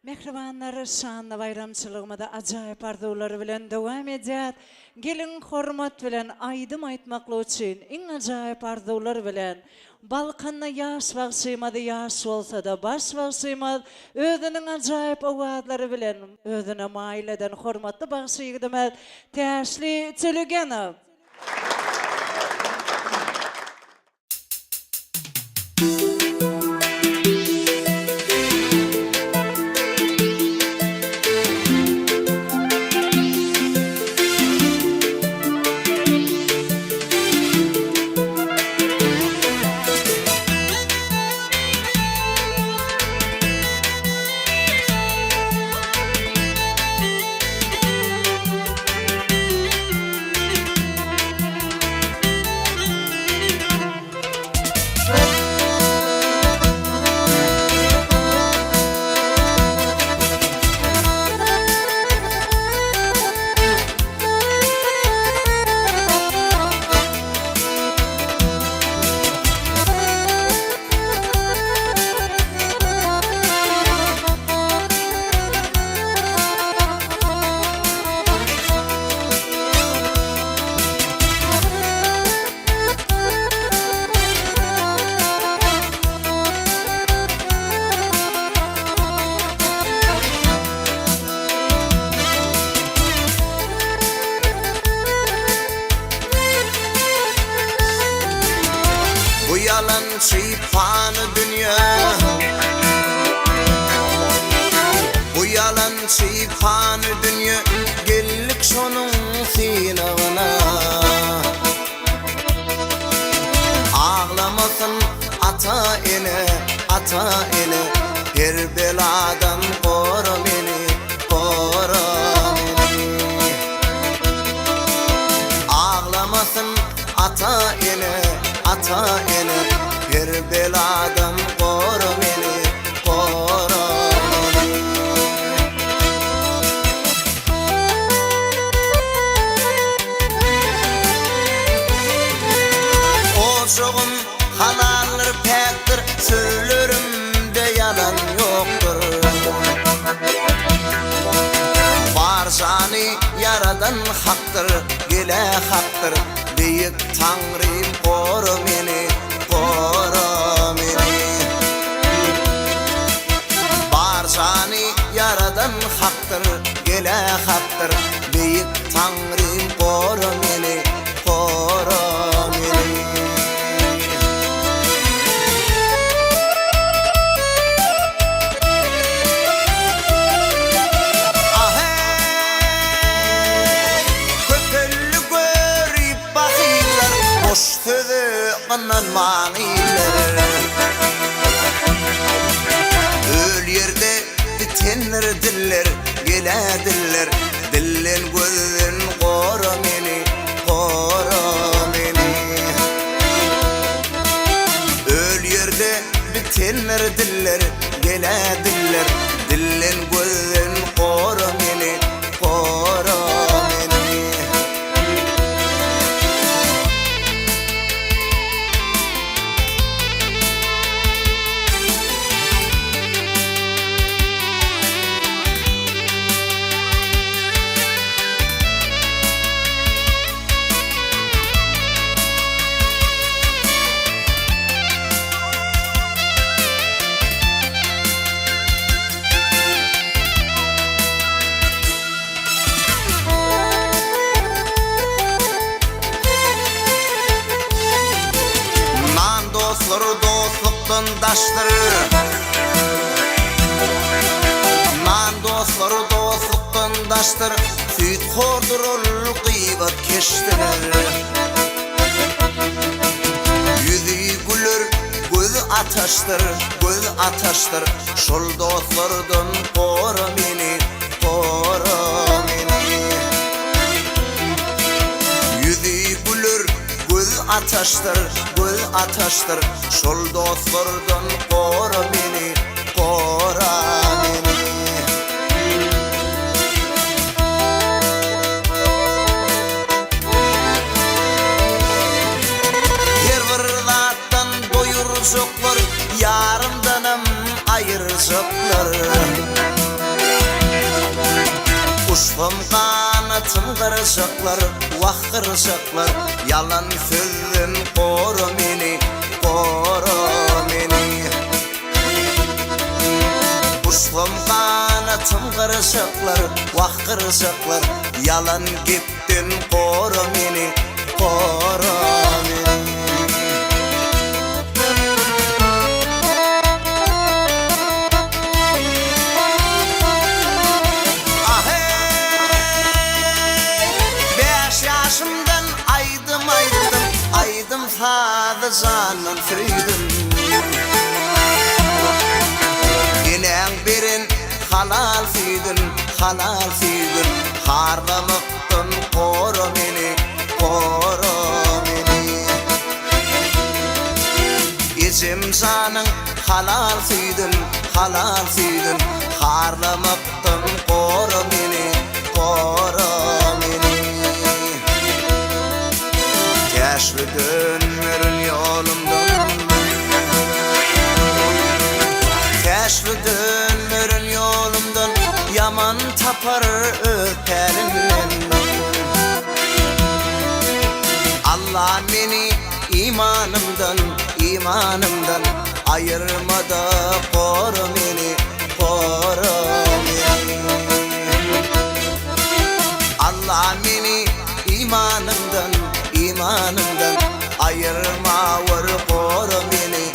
Mehribanlar şanlı bayramçılığımda acayip arzuları bilen devam ediyat. Gelin hormat bilen aydım aytmaklı için en acayip arzular bilen Balkanna yaş bağışıymadı yaş olsa da baş bağışıymadı özünün acayip avadları bilen özüne maileden hormatlı bağışıyı demet Teşli Çölügenov. Yalan şeytanı dünya, bu yalan şeytanı dünya, gellik şonun sinağına. Ağlamasın ata ene, her beladan koru beni, koru beni. Ağlamasın ata ene, her beladan koru beni, koru beni. Oşuğum halalır pektir, söylerimde yalan yoktur. Barşani yaradan haktır, gele haktır. Büyük Tanrım koru beni, koru beni. Barşani yaradan haktır, gele haktır. Büyük Tanrım koru beni, koru beni. Boş sözü anan maniler, öl yerde bitenler diller, gelediller. Dillen gözün koru beni, koru beni. Öl yerde bitenler diller, gelediller. Dillen gözün koru beni, koru beni. Dostluktan daştır, man dostları dostluktan daştır. Süt kordurur kıybat keştiler. Yüzü gülür, gözü ataştır, gözü ataştır. Şol dostlardan koru beni, koru beni. Yüzü gülür, göz ataştır, göz ataştır. Şol dostlardan koru beni, koru beni. Her bir zattan doyuracaklar, yarımdanım ayıracaklar. Uçtum kanatım kırışıklar, vah kırışıklar. Yalan sözün koru meni, koru meni. Uçtum kanatım kırışıklar, vah kırışıklar. Yalan gittin koru meni, koru meni. Yaşımdan aydım sadı canım süydüm. İnen birin halal süydün, halal süydün. Harlamıktın koru meni, koru meni. İçim canın halal süydün, halal süydün. Harlamıktın koru meni, koru meni. Yaşlı dönmürün yolumdan, yaşlı dönmürün yolumdan. Yaman tapar öterimden. Allah beni imanımdan, imanımdan ayırma da koru beni, koru beni. Allah beni imanımdan, imanımdan ayırma var, koru beni,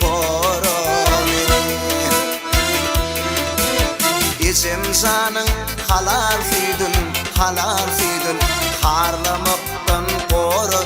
koru beni. İçim canın halal süydün, halal süydün. Harlamaktan koru